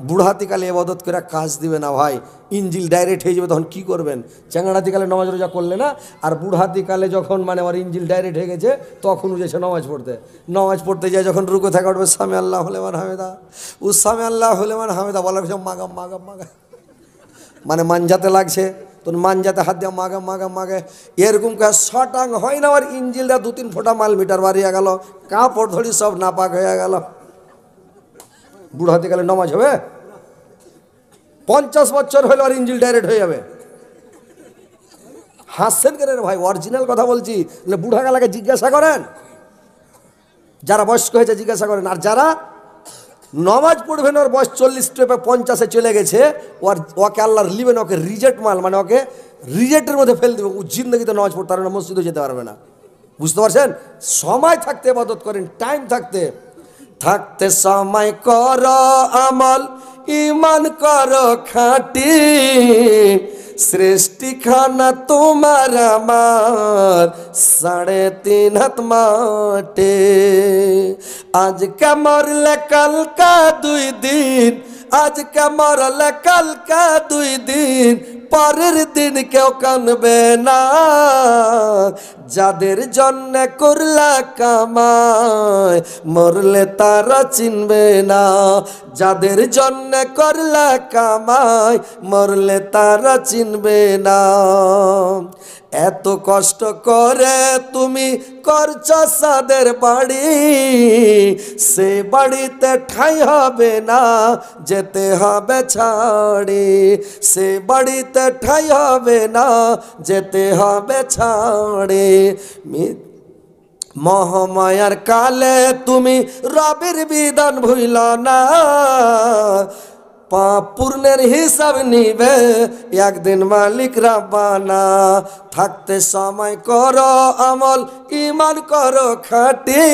বুড়াতিকালে ইবাদত করে কাজ দিবে না ভাই, ইঞ্জিল ডাইরেক্ট হয়ে যাবে, তখন কি করবেন? চ্যাংড়াতিকালে নামাজ রোজা করলে না, আর বুড়াতিকালে যখন মানে আমার ইঞ্জিল ডাইরেক্ট হয়ে গেছে তখন উঠেছে নামাজ পড়তে যায়, যখন রুকু থাকা উঠবে সামি আল্লাহ হলেমান হামেদা, ও সামি আল্লাহ হলেমান হামেদা বলার পিছনে মাগাম মাগাম মাগা, মানে মানজাতে লাগছে, তোর মানজাতে হাত দিয়ে মাগে এরকম কাজ শটাং হয় না। আর ইঞ্জিল দা 2-3 ফোঁটা মাল মিটার বাড়িয়ে গেল, কাপড় ধরি সব নাপাক হয়ে গেল। বুড়াতে গেলে নামাজ হবে? 50 বছর হলে আর ইঞ্জিল ডাইরেক্ট হয়ে যাবে। হাসছেন কেন ভাই? অরিজিনাল কথা বলছি। বুড়া গালাকে জিজ্ঞাসা করেন, যারা বয়স্ক হয়েছে জিজ্ঞাসা করেন। আর যারা নামাজ পড়বেন ওর বয়স 40-50 চলে গেছে, ওকে আল্লাহর লিবেন, ওকে রিজেক্ট মাল, মানে ওকে রিজেক্টের মধ্যে ফেল দেবে। ও জিন্দগিতে নামাজ পড়তে পারবে না, মসজিদে যেতে পারবে না। বুঝতে পারছেন? সময় থাকতে ইবাদত করেন, টাইম থাকতে সময় করো আমল, ঈমান করো খাঁটি, সৃষ্টিখানা তোমার আমার 3.5 হাত মাটি। আজকে মরলে কালকা 2 দিন, আজকে মরলে কালকা 2 দিন, পরের দিন কেউ কানবে না। যাদের জন্য করলা কামাই, মরলে তারা চিনবে না। যাদের জন্য করলা কামাই, মরলে তারা চিনবে না। এত কষ্ট করে তুমি করছো সাদের বাড়ি, সে বাড়িতে ঠাঁই হবে না, যেতে হবে ছাড়ি। সে বাড়িতে ঠাঁই হবে না, যেতে হবে ছাড়ি। মহামায়ার কালে তুমি রবের বিধান ভুল না, পাপ পূর্ণের হিসাব নিবে একদিন মালিক রাব্বানা। থাকতে সময় করো আমল, ঈমান করো খাঁটি,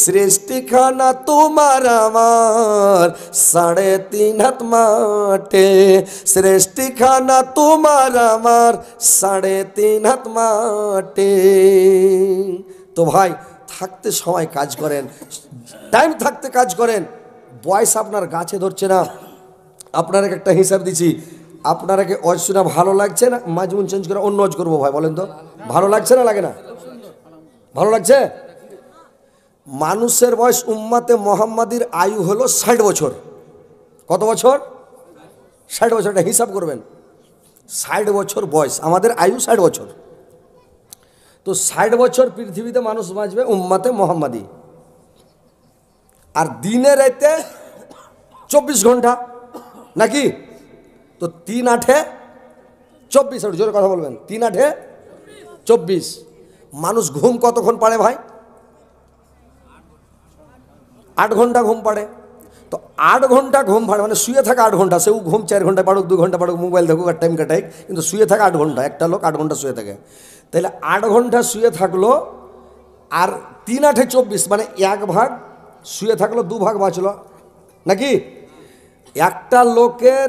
সৃষ্টিখানা তোমার আমার 3.5 হাত মাটি। সৃষ্টিখানা তোমার আমার 3.5 হাত মাটি। তো ভাই থাকতে সময় কাজ করেন, টাইম থাকতে কাজ করেন। বয়স আপনার গাছে ধরছে না। আপনার একটা হিসাব দিচ্ছি, আপনারাকে অজ শোনা ভালো লাগছে না? মাজমুন চেঞ্জ করে অন্য অজ করবো ভাই, বলেন তো ভালো লাগছে না লাগে না? ভালো লাগছে? মানুষের বয়স উম্মাতে মোহাম্মদীর আয়ু হলো 60 বছর। কত বছর? 60 বছর। এটা হিসাব করবেন, 60 বছর বয়স, আমাদের আয়ু 60 বছর। তো 60 বছর পৃথিবীতে মানুষ বাঁচবে উম্মাতে মোহাম্মদী। আর দিনে রাতে 24 ঘন্টা নাকি? তো 3-8 24, জোরে কথা বলবেন, 3-8 24। মানুষ ঘুম কতক্ষণ পারে ভাই? 8 ঘন্টা ঘুম পাড়ে। তো 8 ঘন্টা ঘুম পাড়ে মানে শুয়ে থাকা 8 ঘন্টা। সেও ঘুম 4 ঘন্টা পাড়ুক, 2 ঘন্টা পাড়ুক, মোবাইল দেখুক আর টাইম কাটাই, কিন্তু শুয়ে থাকা 8 ঘন্টা। একটা লোক 8 ঘন্টা শুয়ে থাকে, তাহলে 8 ঘন্টা শুয়ে থাকলো, আর 3-8 24 মানে 1 ভাগ শুয়ে থাকলো, 2 ভাগ বাঁচলো নাকি? একটা লোকের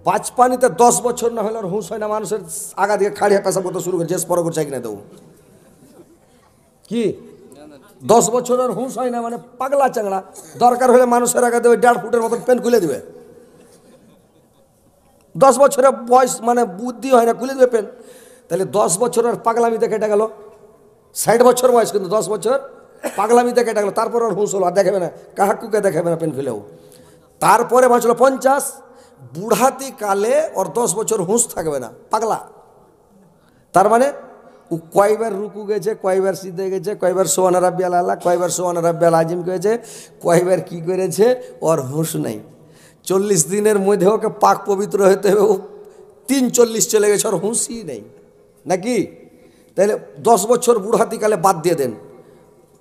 বাঁচপানিতে 10 বছর না হলে আর হুঁশ হয় না। মানুষের আগা দিকে খাড়িয়ে পেশাব করতে শুরু করে, যে পর করছে কিনা দেবো কি 10 বছর আর হুঁশ হয় না, মানে পাগলা চাংড়া। দরকার হলে মানুষের আগে দেবে 1.5 ফুটের মতন পেন খুলে দিবে। 10 বছরের বয়স মানে বুদ্ধি হয় না, খুলে দেবে পেন। তাহলে 10 বছর আর পাগলামিতে কেটে গেল। 60 বছর বয়স, কিন্তু 10 বছর পাগলামিতে কেটে গেল। তারপর আর হুঁশ হলো, আর দেখাবে না, কাহাকুকে দেখাবে না পেন খুলেও। তারপরে বাঁচলো 50। বুড়াতি কালে ওর 10 বছর হুঁশ থাকবে না, পাগলা। তার মানে ও কয়বার রুকু গেছে, কয়বার সিদ্ধে গেছে, কয়বার সোহানা রাব্বিয়াল আলা, কয়বার সোহানা রাব্বিয়াল আজিম করেছে, কয়বার কি করেছে, ওর হুঁশ নেই। 40 দিনের মধ্যে ওকে পাক পবিত্র হতে হবে, ও 3-40 চলে গেছে, ওর হুঁশই নেই নাকি? তাহলে 10 বছর বুড়াতিকালে বাদ দিয়ে দেন।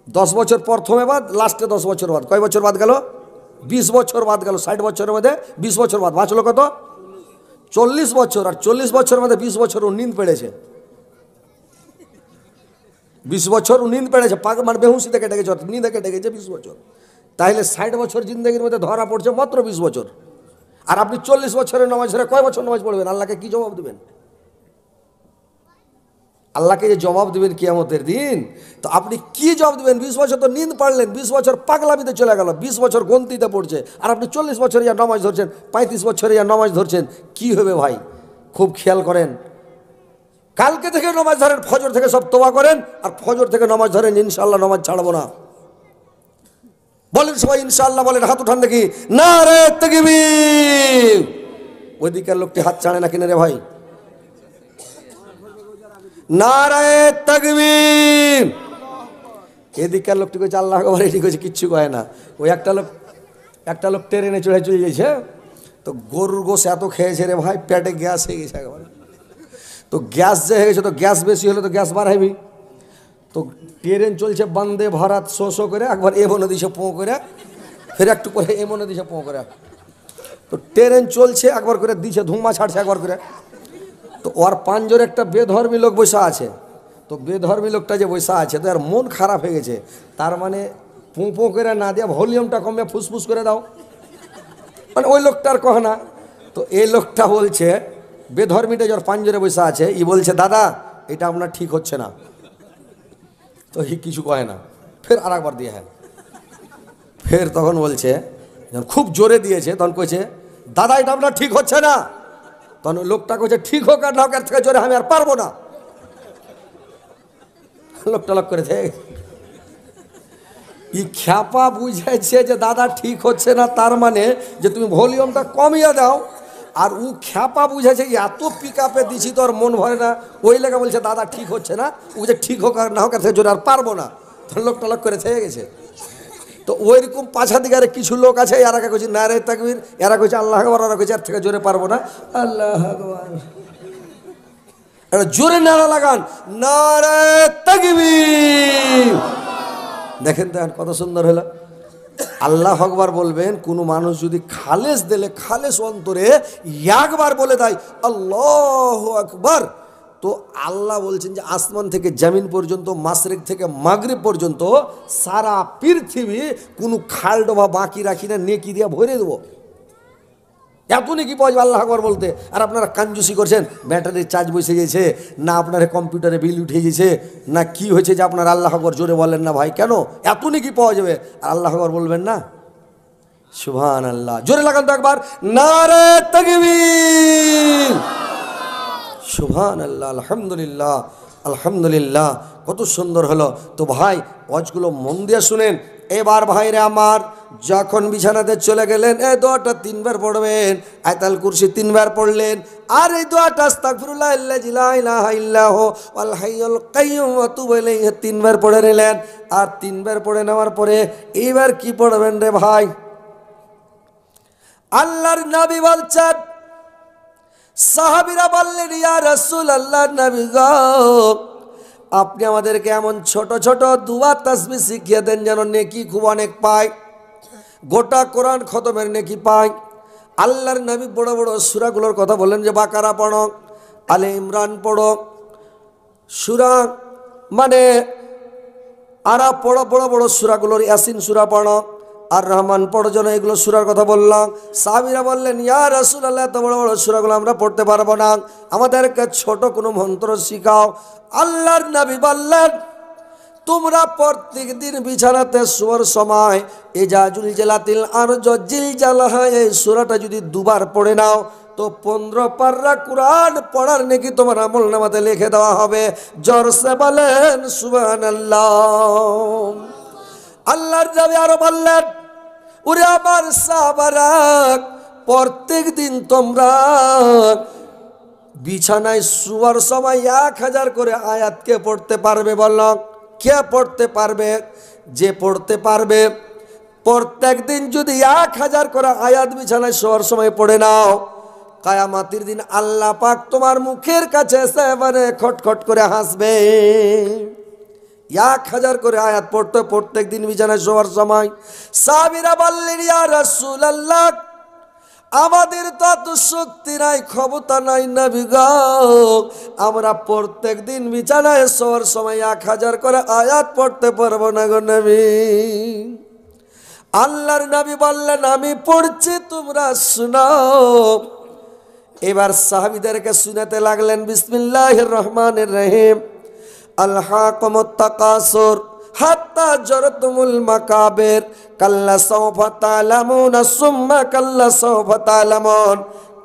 10 বছর প্রথমে বাদ, লাস্টে 10 বছর বাদ। কয় বছর বাদ গেল? 20 বছর বাদ গেল। 60 বছরের মধ্যে 20 বছর বাদ, বাঁচলো কত? 40 বছর। আর 40 বছরের মধ্যে 20 বছর ও নিন্দ পেড়েছে। 20 বছর ও নিন্দ পেড়েছে, মানে বেহুশিতে কেটে গেছে, নিন্দে কেটে গেছে 20 বছর। তাহলে 60 বছর জিন্দগির মধ্যে ধরা পড়ছে মাত্র 20 বছর। আর আপনি 40 বছরের নামাজ ছেড়ে কয় বছর নামাজ পড়বেন? আল্লাহকে কি জবাব দেবেন? আল্লাহকে যে জবাব দেবেন কিয়ামতের দিন, তো আপনি কি জবাব দেবেন? 20 বছর তো নিন্দ পারলেন, 20 বছর পাগলামিতে চলে গেল, 20 বছর গন্তিতে পড়ছে, আর আপনি 40 বছরে যা নামাজ ধরছেন, 35 বছরে যা নামাজ ধরছেন, কি হবে ভাই? খুব খেয়াল করেন, কালকে থেকে নামাজ ধরেন, ফজর থেকে সব তোবা করেন, আর ফজর থেকে নামাজ ধরেন, ইনশাআল্লাহ নামাজ ছাড়বো না। বলেন সবাই ইনশাআল্লাহ, বলেন, হাত উঠান দেখি, নারে তাকবীর। ওইদিকের লোকটি হাত ছাড়ে না কিনা রে ভাই? নারে তাকবীর। এদিকের লোকটি কইছে আল্লাহু আকবার, এটি কইছে কিচ্ছু কয় না। ওই একটা লোক ট্রেনে চলে গেছে, তো গরুর গোশ এত খেয়েছে রে ভাই, পেটে গ্যাস হয়ে গেছে একেবারে। তো গ্যাস যে হয়ে গেছে, তো গ্যাস বেশি হলে তো গ্যাস বাড়াইবি। তো ট্রেন চলছে বন্দে ভারত, শো করে, একবার এমনে দিছে পোঁ করে, ফের একটু করে এমনে দিছে পোঁ করে। তো ট্রেন চলছে, একবার করে দিছে, ধুমা ছাড়ছে একবার করে। তো ওর পাঁচজোর একটা বেধর্মী লোক বসা আছে। তো বেধর্মী লোকটা যে বসা আছে, তো এর মন খারাপ হয়ে গেছে। তার মানে পোঁ পোঁ করে না দিয়ে ভলিউমটা কমে ফুসফুস করে দাও, মানে ওই লোকটার কহ না। তো এই লোকটা বলছে, বেধর্মীটা যার পাঁচজোরে বসা আছে, ই বলছে, দাদা এটা আপনার ঠিক হচ্ছে না। তো হি কিছু কয় না, ফের আর একবার দিয়ে, হ্যাঁ, ফের তখন বলছে, যখন খুব জোরে দিয়েছে, তখন কইছে, দাদা এটা আপনার ঠিক হচ্ছে না। তখন লোকটা কইছে, ঠিক হোক আর না হোক, এর থেকে জোরে আমি আর পারবো না। লোকটা লোক করেছে, ই খ্যাপা বুঝাইছে যে দাদা ঠিক হচ্ছে না, তার মানে যে তুমি ভলিউমটা কমিয়ে দাও। আর ও খ্যাপা বুঝাইছে এত পিক আপে দিছি তোর মন ভরে না, ওই লেগে বলছে দাদা ঠিক হচ্ছে না। ও যে ঠিক হোক আর না হোক, এর থেকে জোরে আর পারবো না। তখন লোকটা লোক করে থেকে গেছে। তো ওইরকম পাছা দিকে আরে কিছু লোক আছে, এরা কইছে নারে তাকবীর, এরা কইছে আল্লাহু আকবার, এরা কইছে এর থেকে জোরে পারবো না, আল্লাহু আকবার। জোরে নারা লাগান, নারে তাকবীর। দেখেন তো কত সুন্দর হলো। আল্লাহু আকবার বলবেন, কোনো মানুষ যদি খালেস দিলে, খালেস অন্তরে একবার বলে দেয় আল্লাহু আকবার, তো আল্লাহ বলছেন যে আসমান থেকে জমিন পর্যন্ত, মাশরিক থেকে মাগরিব পর্যন্ত সারা পৃথিবী কোনো খাল ডোবা বাকি রাখি না, নেকি দিয়ে ভরে দেবো। এত নাকি পাওয়া যাবে আল্লাহু আকবার বলতে। আর আপনারা কাঞ্জুসি করছেন, ব্যাটারির চার্জ বসে গেছে, না আপনার কম্পিউটারে বিল উঠে গেছে, না কি হয়েছে যে আপনার আল্লাহু আকবার জোরে বলেন না ভাই, কেন এত নাকি পাওয়া যাবে আর আল্লাহু আকবার বলবেন না? সুবহানাল্লাহ, জোরে লাগান তো একবার, নারে তাকবীর, সুবহানাল্লাহ, আলহামদুলিল্লাহ, আলহামদুলিল্লাহ। কত সুন্দর হলো। তো ভাই ওয়াজগুলো মন দিয়ে শুনেন। এবার ভাইরে আমার, যখন বিছানাতে চলে গেলেন, এই দোয়াটা 3 বার পড়বেন। আয়াতুল কুরসি 3 বার পড়লেন, আর এই দোয়াটা আস্তাগফিরুল্লাহ আল্লাযী লা ইলাহা ইল্লাহু ওয়াল হাইয়ুল কাইয়্যুম ওয়া তুবু ইলাইহি 3 বার পড়ে নিলেন। আর 3 বার পড়ে নেওয়ার পরে এইবার কি পড়বেন রে ভাই? আল্লাহর নবী বলছেন, সাহাবীরা বললেন, ইয়া রাসূলুল্লাহ, নবী গো, আপনি আমাদেরকে এমন ছোট ছোট দুয়া তাসবিহ শিখিয়ে দেন যেন নেকি খুব অনেক পায়, গোটা কোরআন খতমের নেকি পায়। আল্লাহর নবী বড় বড় সূরাগুলোর কথা বললেন, যে বাকারা পড়ো, আলে ইমরান পড়ো, সূরা মানে আরা পড়ো, বড় বড় সূরাগুলোর, ইয়াসিন সূরা পড়ো, আর রহমান পড়ো, যেন এগুলো সূরার কথা বললাম। সাহাবীরা বললেন, ইয়া রাসূলুল্লাহ, এত বড় বড় সূরাগুলো আমরা পড়তে পারবো না, আমাদেরকে ছোট কোনো মন্ত্র শিখাও। আল্লাহর নবী বললেন, তোমরা প্রত্যেক দিন বিছানাতে শোয়ার সময় ইজাজুল জালাতিল আরজ জিলজালাহা, এই সূরাটা যদি 2 বার পড়ে নাও, তো 15 পারা কুরআন পড়ার নাকি তোমার আমলনামাতে লিখে দেওয়া হবে। জোরসে বলেন সুবহানাল্লাহ। আল্লাহর নবী আরো বললেন, ওরে আমার সাহাবারা, প্রত্যেক দিন তোমরা বিছানায় শোয়ার সময় 1000 করে আয়াত কে পড়তে পারবে? বললাম, কে পড়তে পারবে? যে পড়তে পারবে, প্রত্যেক দিন যদি 1000 করে আয়াত বিছানায় শোয়ার সময় পড়ে নাও, কিয়ামতের দিন আল্লাহ পাক তোমার মুখের কাছে এসে এবারে খটখট করে হাসবে। 1000 করে আয়াত পড়তে প্রত্যেক দিন বিছানায় শোয়ার সময়। সাহাবীরা বললেন, ইয়া রাসূলুল্লাহ, আমাদের তো এত শক্তি নাই, ক্ষমতা নাই নবী গো, আমরা প্রত্যেক দিন বিছানায় শোয়ার সময় 1000 করে আয়াত পড়তে পারবো না গো নবী। আল্লাহর নবী বললেন, আমি পড়ছি, তোমরা শোনাও। এবার সাহাবীদেরকে শোনাতে লাগলেন, বিসমিল্লাহির রহমানির রহিম, আলহাকুমুত তাকাসুর হাত্তা জরতুমুল মাকাবির কাল্লা সাওফা তা'লামুনা সুম্মা কাল্লা সাওফা তা'লামুন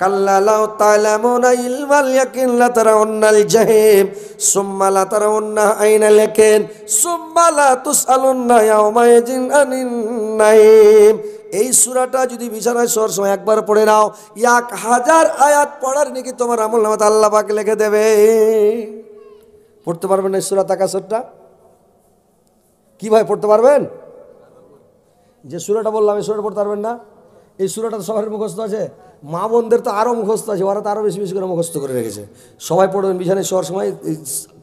কাল্লা লাউ তা'লামুনা ইলমাল ইয়াকিন লাতারাউন্নাল জাহিম সুম্মা লাতারাউন্না আইনাল ইয়াকিন সুম্মা লা তুসআলুন্না ইয়াওমাইযিন আনিন নাঈম। এই সূরাটা যদি বিছানায় শোয়ার সময় একবার পড়ে নাও, 1000 আয়াত পড়ার নাকি তোমার আমলনামাতে আল্লাহ পাক লিখে দেবে। পড়তে পারবেন না সূরা তাকাসুরটা? কি ভাই পড়তে পারবেন? যে সূরাটা বললাম এই সূরাটা পড়তে পারবেন না? এই সূরাটা তো সবার মুখস্থ আছে, মা বোনদের তো আরও মুখস্থ আছে, ওরা তো আরও বেশি বেশি করে মুখস্থ করে রেখেছে। সবাই পড়বেন বিছানায় শোয়ার সময় এই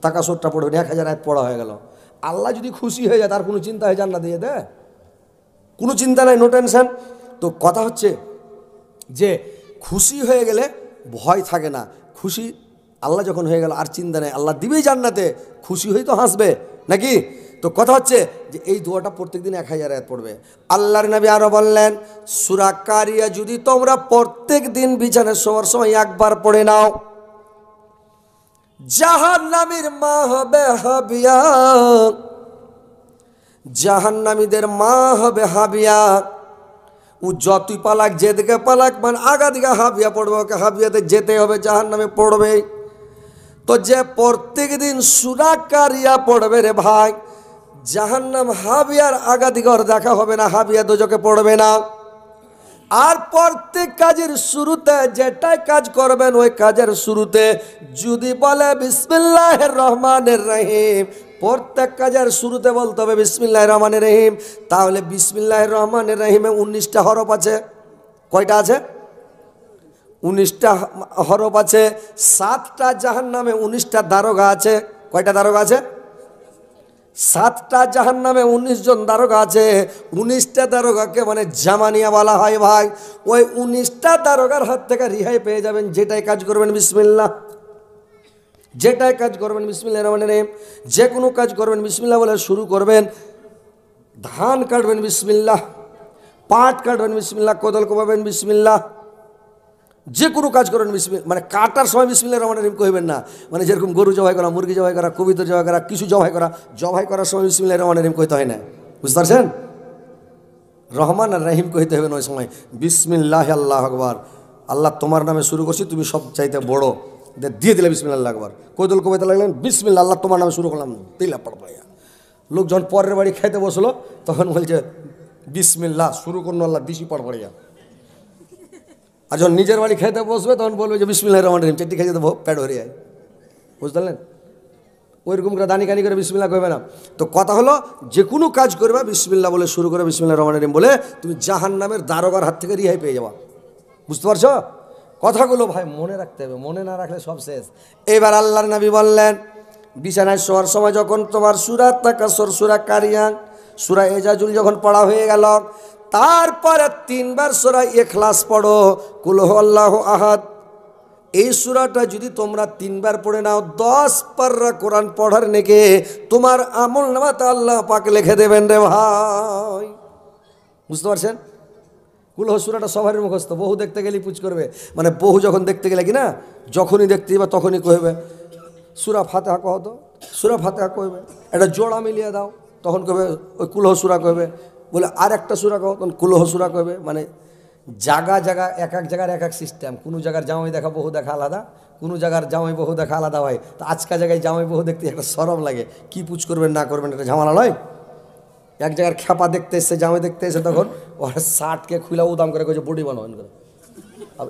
তাকাসুরটা পড়বেন, 1000 আয়াত পড়া হয়ে গেল। আল্লাহ যদি খুশি হয়ে যায় তার কোনো চিন্তা হয়ে জান্নাত দিয়ে দেয়? কোনো চিন্তা নাই, নো টেনশন। তো কথা হচ্ছে যে খুশি হয়ে গেলে ভয় থাকে না, খুশি আল্লাহ যখন হয়ে গেল আর চিন্তা নেই, আল্লাহ দিবেই জান্নাতে, খুশি হয়ে তো হাসবে নাকি? তো কথা হচ্ছে যে এই দোয়াটা প্রত্যেক দিন 1000 আয়াত পড়বে। আল্লাহর নবী আরো বললেন, সূরা কারিয়া যদি তোমরা প্রত্যেক দিন বিছানায় শোয়ার সময় একবার পড়ে নাও, জাহান্নামীর মা হবে হাবিয়া, জাহান্নামীদের মা হবে হাবিয়া। ও যতই পালাক, যেদিকে পালাক, মানে আগা দিকে হাবিয়া পড়বে, ওকে হাবিয়াতে যেতে হবে, জাহান্নামে পড়বে। তো যে প্রত্যেক দিন সূরা কারিয়া পড়বে রে ভাই, জাহান্নাম হাবিয়ার আগা দিকে ওর দেখা হবে না, হাবিয়া দোজকে পড়বে না। আর প্রত্যেক কাজের শুরুতে যেটাই কাজ করবেন ওই কাজের শুরুতে যদি বলে বিসমিল্লাহির রহমানির রহিম, প্রত্যেক কাজের শুরুতে বলতে হবে বিসমিল্লাহির রহমানির রহিম। তাহলে বিসমিল্লাহির রহমানির রহিমে 19টা হরফ আছে। কয়টা আছে? 19টা হরফ আছে। 7টা জাহান্নামে 19টা দারোগা আছে। কয়টা দারোগা আছে? 7টা জাহান্নামে 19 জন দারোগা আছে। 19টা দারোগাকে মানে জামানিয়া বলা হয় ভাই। ওই 19টা দারোগার হাত থেকে রিহাই পেয়ে যাবেন যেটাই কাজ করবেন বিসমিল্লাহ, যেটাই কাজ করবেন বিসমিল্লাহির রহমানির রহিম, যে কোনো কাজ করবেন বিসমিল্লাহ বলে শুরু করবেন। ধান কাটবেন বিসমিল্লাহ, পাট কাটবেন বিসমিল্লাহ, কোদাল কোপাবেন বিসমিল্লাহ, যে কোনো কাজ করেন বিসমিল্লাহ। মানে কাটার সময় বিসমিল্লাহির রহমানির রহিম কইবেন না, মানে যেরকম গরু জবাই করা, মুরগি জবাই করা, কবিতর জবাই করা, কিছু জবাই করার সময় বিসমিল্লাহির রহমানির রহিম কইতে হয় না, বুঝতে পারছেন? রহমান আর রহিম কইতে হবে ওই সময়। বিসমিল্লাহ আল্লাহু আকবার, আল্লাহ তোমার নামে শুরু করছি, তুমি সব চাইতে বড়, দিয়ে দিলে বিসমিল্লাহ আল্লাহু আকবার। কোদাল কোপাইতে লাগলেন বিসমিল্লাহ, আল্লাহ তোমার নামে শুরু করলাম, দিলা পড় পাইয়া। লোক যখন পরের বাড়ি খাইতে বসলো তখন বলছে বিসমিল্লাহ, শুরু করলো আল্লাহ দিশি পড় পড়িয়া। আর যখন নিজের বাড়ি খেতে বসবে তখন বলবে যে বিসমিল্লাহির রহমানির রহিম, চারটি খেয়ে যেতে পেট ভরে যায়, বুঝতে পারলেন? ওইরকম করে দানি কানি করে বিসমিল্লাহ কইবে না। তো কথা হলো যে কোনো কাজ করবে বিসমিল্লাহ বলে শুরু করে, বিসমিল্লাহির রহমানির রহিম বলে, তুমি জাহান্নামের দারোগার হাত থেকে রিহাই পেয়ে যাবা। বুঝতে পারছো? কথাগুলো ভাই মনে রাখতে হবে, মনে না রাখলে সব শেষ। এবার আল্লাহর নবী বললেন, বিছানায় শোয়ার সময় যখন তোমার সূরা তাকাসুর, সূরা কারিয়া, সূরা এজাজুল যখন পড়া হয়ে গেল, তারপরে 3 বার সূরা ইখলাস পড়ো, কুল হুয়াল্লাহু আহাদ। এই সূরাটা যদি তোমরা 3 বার পড়ে নাও, 10 পারা কোরআন পড়ার নেকি তোমার আমলনামাতে আল্লাহ পাক লিখে দেবেন রে ভাই। বুঝতে পারছেন? কুল হু সূরাটা সবারই মুখস্থ, বহু দেখতে গেলেই পুচ করবে, মানে বহু যখন দেখতে গেলে কি না, যখনই দেখতে যাবে তখনই কইবে সূরা ফাতিহা কহ তো, সূরা ফাতিহা কইবে, এটা জোড়া মিলিয়ে দাও, তখন কইবে ওই কুল হু সূরা কইবে, বলে আর একটা সূরা কহ, তখন কুল হু সূরা কইবে। মানে জায়গা এক এক জায়গার এক এক সিস্টেম। কোনো জায়গার জামাই দেখা বহু দেখা আলাদা, কোনো জায়গার জামাই বহু দেখা আলাদা হয়। তো আজকাল জায়গায় জামাই বহু দেখতে একটা শরম লাগে, কি পুচ করবেন না করবেন এটা ঝামেলা নয়। এক জায়গার খেপা দেখতে এসছে, জামাই দেখতে এসে, তখন ওর শার্টকে খুলে উদাম করে কইছে বডি বানাবেন করে।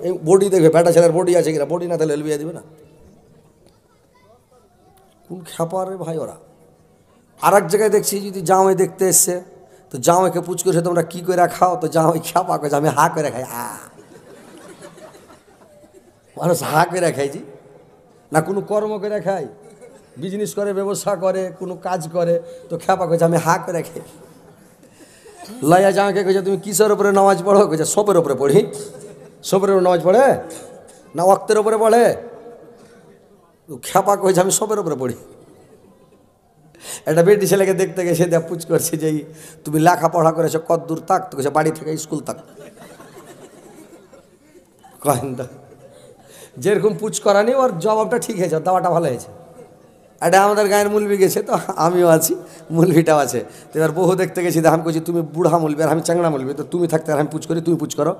এই বডি দেখবে, বেটা ছেলের বডি আছে কিনা, বডি না তাহলে এলবিয়া দিবে না। কোন খেপা রে ভাই ওরা। আর এক জায়গায় দেখছি যদি জামাই দেখতে এসছে, তো জামাইকে পুচ করেছে তোমরা কি করে খাও, তো জামাই খেপা করেছে আমি হা করে খাই। মানুষ হা করে খাইছি না, কোনো কর্ম করে খাই, বিজনেস করে, ব্যবসা করে, কোনো কাজ করে, তো খেপা করেছে আমি হা করে খাই। লয়া জামাইকে কইছে তুমি কিসের উপরে নামাজ পড়ো, কইছে সবের উপরে পড়ি। সবের উপরে নামাজ পড়ে না ওয়াক্তের উপরে পড়ে? খেপা কইছে আমি সবের উপরে পড়ি। একটা বেটি ছেলেকে দেখতে গেছে, দেখ পুচ করছে যে তুমি লেখাপড়া করেছো কত দূর তাক, তো কইছে বাড়ি থেকে স্কুল তাক। কহেন তো যেরকম পুচ করানি ওর জবাবটা ঠিক হয়েছে, দাওয়াটা ভালো হয়েছে। এটা আমাদের গায়ের মুলবি গেছে, তো আমিও আছি, মুলবিটাও আছে। তো এবার বহু দেখতে গেছি, আমি কইছি তুমি বুড়া মুলবি আর আমি চ্যাংড়া মুলবি, তো তুমি থাকতে আর আমি পুজ করি, তুমি পুজ করো।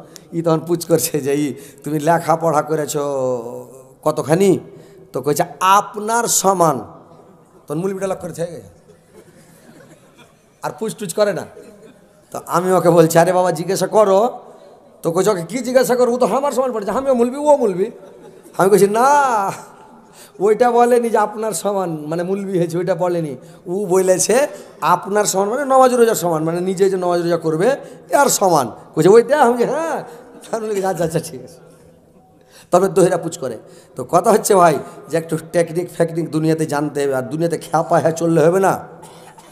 তখন পুজ করছে যে তুমি লেখাপড়া করেছো কতখানি? তো কইছে আপনার সমান। তখন মুলবিটা লক্ষ্য করে থেকে গেছে, আর পুজ টুজ করে না। তো আমি ওকে বলছি আরে বাবা জিজ্ঞাসা করো। তো কইছে ওকে কী জিজ্ঞাসা করো, ও তো আমার সমান পড়েছে, আমিও মুলবি ও মুলবি। আমি কইছি না, ওইটা বলেনি যে আপনার সমান মানে মুলবি হয়েছে, ওইটা বলেনি। ও বলেছে আপনার সমান মানে নমাজ রোজার সমান, মানে নিজে যে নমাজ রোজা করবে আর সমান। কইছে ওইটা? আমি হ্যাঁ। আচ্ছা আচ্ছা ঠিক আছে। তবে দোহেরা পুজ করে। তো কথা হচ্ছে ভাই যে একটু টেকনিক ফেকনিক দুনিয়াতে জানতে হবে, আর দুনিয়াতে খ্যাপা হ্যাঁ চললে হবে না।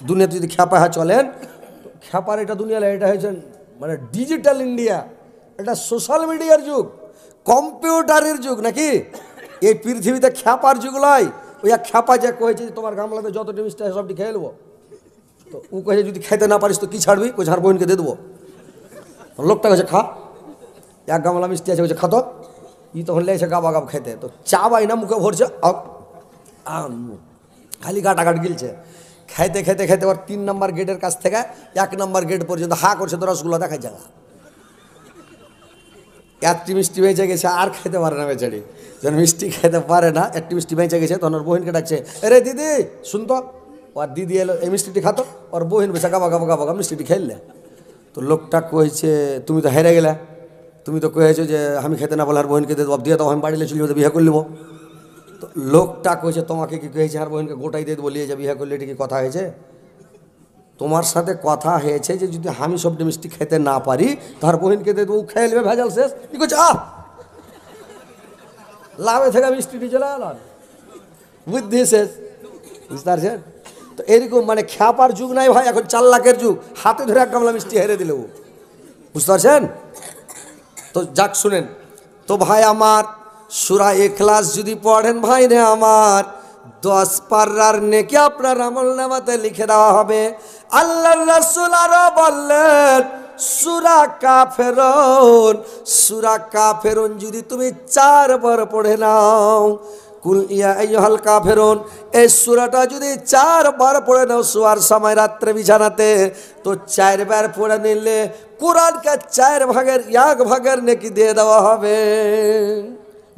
দুনিয়াতে যদি খ্যাপা হ্যাঁ চলেন, খ্যাপার এটা দুনিয়া, এটা হয়েছে মানে ডিজিটাল ইন্ডিয়া, এটা সোশ্যাল মিডিয়ার যুগ, কম্পিউটারের যুগ নাকি। এই পৃথিবীতে খ্যাপার যুগ নয়। ওই এক খ্যাপা যে কয়েছে তোমার গামলাতে যতটি মিষ্টি হয় সবটি খেয়ে নেবো। তো ও কয়েছে যদি খেতে না পারিস তো কী ছাড়বি? কই ঝাড় বোনকে দিয়ে দেবো। লোকটা কয়েছে খা, এক গামলা মিষ্টি আছে, কইছে খাতো। তখন লেগেছে গাবা গাব খেতে, তো চাবাই না, মুখে ভরছে, খালি গাটাঘাট গিলছে। খাইতে খেতে খেতে ওর 3 নম্বর গেটের কাছ থেকে 1 নম্বর গেট পর্যন্ত হা করছে, তো রসগুলো দেখায় জায়গা। একটি মিষ্টি বেঁচে গেছে, আর খেতে পারে না বেচারি। যখন মিষ্টি খেতে পারে না, একটি মিষ্টি বেঁচে গেছে, তখন ওর বোহিনকে ডাকছে, আরে দিদি শুনতো। ওর দিদি এলো, এই মিষ্টিটি খাতো। ওর বোহিন বেছে গাবা গাবা গাবা গাবা মিষ্টিটি খেললে। তো লোকটা কইছে তুমি তো হেরে গেলে, তুমি তো কয়েছো যে আমি খেতে না বলে আর বোহিনকে দিয়ে দাও, আমি বাড়িলে চলে যাবো, বিয়ে করে নেবো। তো লোকটা কইছে তোমাকে কি কয়েছে আর বোহিনকে গোটাই দিয়ে দেবো, নিয়ে যাবি বিয়ে করলে, এটা কি কথা হয়েছে? তোমার সাথে কথা হয়েছে যে যদি আমি সবটি মিষ্টি খেতে না পারি তার বোহিনকে দিয়ে দেবো, খেয়ে নেবে, ভেজাল শেষ। কি করছে লাভে থেকে মিষ্টিটি চলে গেল, বুদ্ধি শেষ। বুঝতে পারছেন? তো এরকম মানে খ্যাপার যুগ নাই ভাই, এখন 4 লাখের যুগ। হাতে ধরে 1 গামলা মিষ্টি হেরে দিল। বুঝতে পারছেন? তো যাক শুনেন তো ভাই আমার, সূরা ইখলাস যদি পড়েন ভাই রে আমার, 10 পারার নেকি আপনার আমলনামাতে লিখে দেওয়া হবে। আল্লাহর রাসূল আরো বললেন সূরা কাফেরুন যদি তুমি 4 বার পড়ে নাও, কুল ইয়া আইয়ুহাল কাফেরুন, এই সূরাটা যদি 4 বার পড়ে নাও শোয়ার সময় রাত্রে বিছানাতে, তো 4 বার পড়ে নিলে কোরআনকে 4 ভাগের 1 ভাগের নেকি দিয়ে দেওয়া হবে।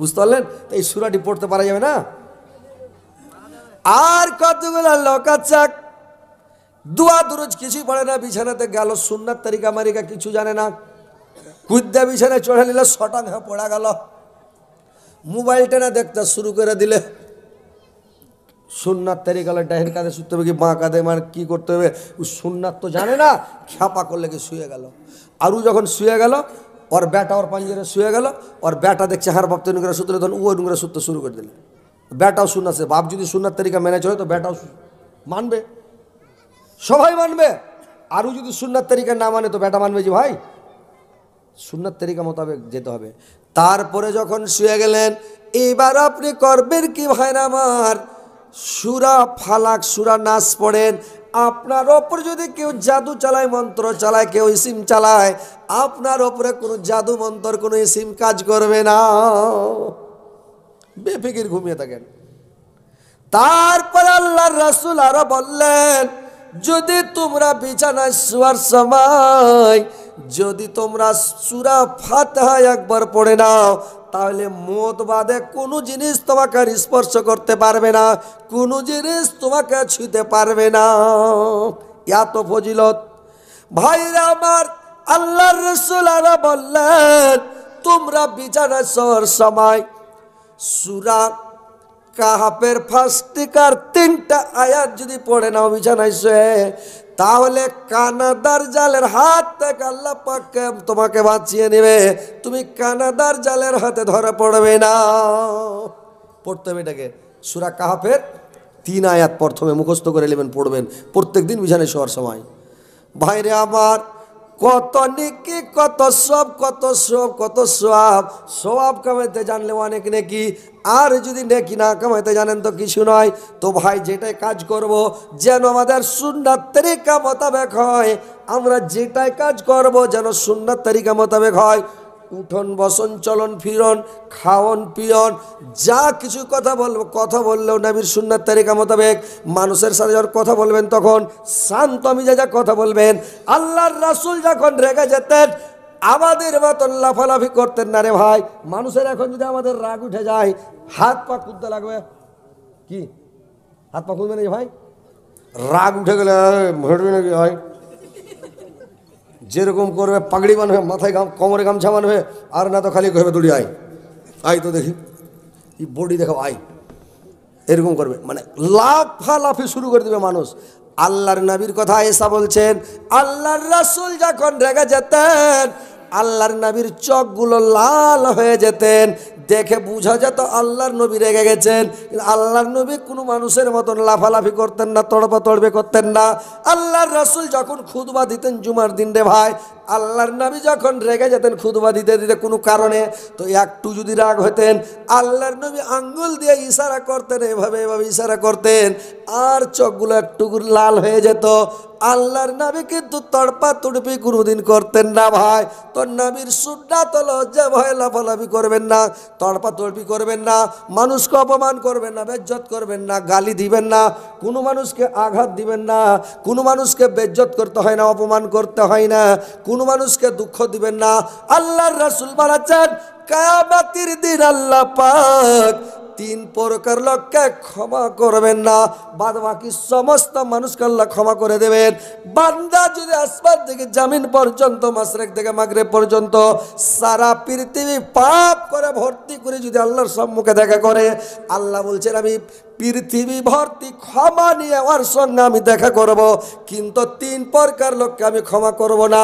বুঝতে পারলেন? তো এই সূরাটি পড়তে পারা যাবে না? আর কতগুলো লোক আছে দোয়া দুরুজ কিছুই পড়ে না, বিছানাতে গেল সুন্নাত তরিকা মারিকা কিছু জানে না, কুদ্দা বিছানায় চড়ে নিলে শটাং হয়ে পড়া গেল, মোবাইলটা না দেখতে শুরু করে দিলে, সুন্নাত তরিকালে ডাইন কাঁধে শুতে হবে কি বাঁ কাঁধে, মানে কী করতে হবে সুন্নাত তো জানে না, খ্যাপা করলে কি শুয়ে গেল। আর ও যখন শুয়ে গেল, ওর ব্যাটা ওর পাঞ্জরে শুয়ে গেল, ওর ব্যাটা দেখছে হার বাপ তৈরি করে শুতলে, তখন ও নুঙ্গরে শুতে শুরু করে দিলে। ব্যাটাও শুনছে, বাপ যদি সুন্নাত তরিকা মেনে চলে তো ব্যাটাও মানবে, সবাই মানবে। আরও যদি সুন্নাত তরিকা না মানে তো ব্যাটা মানবে যে ভাই সুন্নাত তরিকা মোতাবেক যেতে হবে। তারপরে যখন শুয়ে গেলেন, এবার আপনি করবেন কি ভাইরা আমার, সূরা ফালাক সূরা নাস পড়েন। আপনার ওপর যদি কেউ জাদু চালায়, মন্ত্র চালায়, কেউ ইসিম চালায়, আপনার ওপরে কোনো জাদু মন্ত্র কোনো ইসিম কাজ করবে না, বেফিকির ঘুমিয়ে থাকেন। তারপর আল্লাহর রাসূল আরো বললেন যদি তোমরা বিছানায় শোয়ার সময় যদি তোমরা সূরা ফাতিহা একবার পড়ে নাও, তাহলে মওত বাদে কোনো জিনিস তোমাকে স্পর্শ করতে পারবে না, কোনো জিনিস তোমাকে ছুঁতে পারবে না। এত ফজিলত ভাইরা আমার। আল্লাহর রাসূল আরো বললেন তোমরা বিছানায় শোয়ার সময় সূরা কাহাফের ফাস্টিকার 3টা আয়াত যদি পড়ে নাও বিছানায় শুয়ে, তাহলে কানাদার জালের হাত থেকে আল্লাহ পাক তোমাকে বাঁচিয়ে নেবে, তুমি কানাদার জালের হাতে ধরা পড়বে না। পড়তে হবে এটাকে, সূরা কাহাফের 3 আয়াত প্রথমে মুখস্থ করে নেবেন, পড়বেন প্রত্যেক দিন বিছানায় শোয়ার সময়। ভাইরে আমার, কত নেকি, কত সব, কত সব, কত সওয়াব। সওয়াব কামাইতে জানলে অনেক নেকি, আর যদি নেকি না কামাইতে জানেন তো কিছু নয়। তো ভাই যেটাই কাজ করব যেন আমাদের সুন্নাত তরিকা মোতাবেক হয়, আমরা যেটাই কাজ করব যেন সুন্নাত তরিকা মোতাবেক হয়। উঠন বসন চলন ফিরন খাওয়ন পিয়ন যা কিছু কথা বললেও নবীর সুন্নাত তরিকা মোতাবেক মানুষের সাথে যখন কথা বলবেন তখন শান্ত মিজাজে কথা বলবেন। আল্লাহর রাসূল যখন রেগে যেতেন আমাদের মতন লাফালাফি করতেন না রে ভাই। মানুষের এখন যদি আমাদের রাগ উঠে যায় হাত পা কুদতে লাগবে। কি হাত পা কুদবে নাকি ভাই? রাগ উঠে গেলে ভেটবে নাকি ভাই? যেরকম করবে পাগড়ি বানবে, মাথায় কোমরে গামছা বানবে, আর না তো খালি করবে দড়ি আয় তো দেখি এই বডি দেখো আয়, এরকম করবে, মানে লাফালাফি শুরু করে দেবে মানুষ। আল্লাহর নবীর কথা এসা বলছেন, আল্লাহর রাসূল যখন রেগে যেতেন আল্লাহর নবীর চোখগুলো লাল হয়ে যেতেন, দেখে বোঝা যেত আল্লাহর নবী রেগে গেছেন। আল্লাহর নবী কোনো মানুষের মতন লাফালাফি করতেন না, তড়পা তড়বে করতেন না। আল্লাহর রাসূল যখন খুতবা দিতেন জুমার দিন রে ভাই, আল্লাহর নবী যখন রেগে যেতেন খুতবা দিতে দিতে কোনো কারণে, তো একটু যদি রাগ হতেন আল্লাহর নবী আঙ্গুল দিয়ে ইশারা করতেন, এভাবে এভাবে ইশারা করতেন, আর চোখগুলো একটু লাল হয়ে যেত। আল্লাহর নবী কিন্তু তড়পা তড়পি কোনোদিন করতেন না ভাই। তো নবীর সুন্নাত হলো লজ্জা ভয় লাফালাফি করবেন না, তড়পা তড়পি করবেন না, মানুষকে অপমান করবেন না, বেজ্জত করবেন না, গালি দিবেন না, কোনো মানুষকে আঘাত দিবেন না, কোনো মানুষকে বেজ্জত করতে হয় না, অপমান করতে হয় না, কোনো মানুষকে দুঃখ দিবেন না। আল্লাহর রাসূল বলেছেন কিয়ামতের দিন আল্লাহ পাক তিন প্রকার লোককে ক্ষমা করবেন না, বাদ বাকি সমস্ত মানুষকে আল্লাহ ক্ষমা করে দেবেন। বান্দা যদি আসমান থেকে জমিন পর্যন্ত, মাশরিক থেকে মাগরিব পর্যন্ত সারা পৃথিবী পাপ করে ভর্তি করে যদি আল্লাহর সম্মুখে দেখা করে, আল্লাহ বলছেন আমি পৃথিবী ভর্তি ক্ষমা নিয়ে ওর সঙ্গে আমি দেখা করব, কিন্তু তিন প্রকার লোককে আমি ক্ষমা করব না।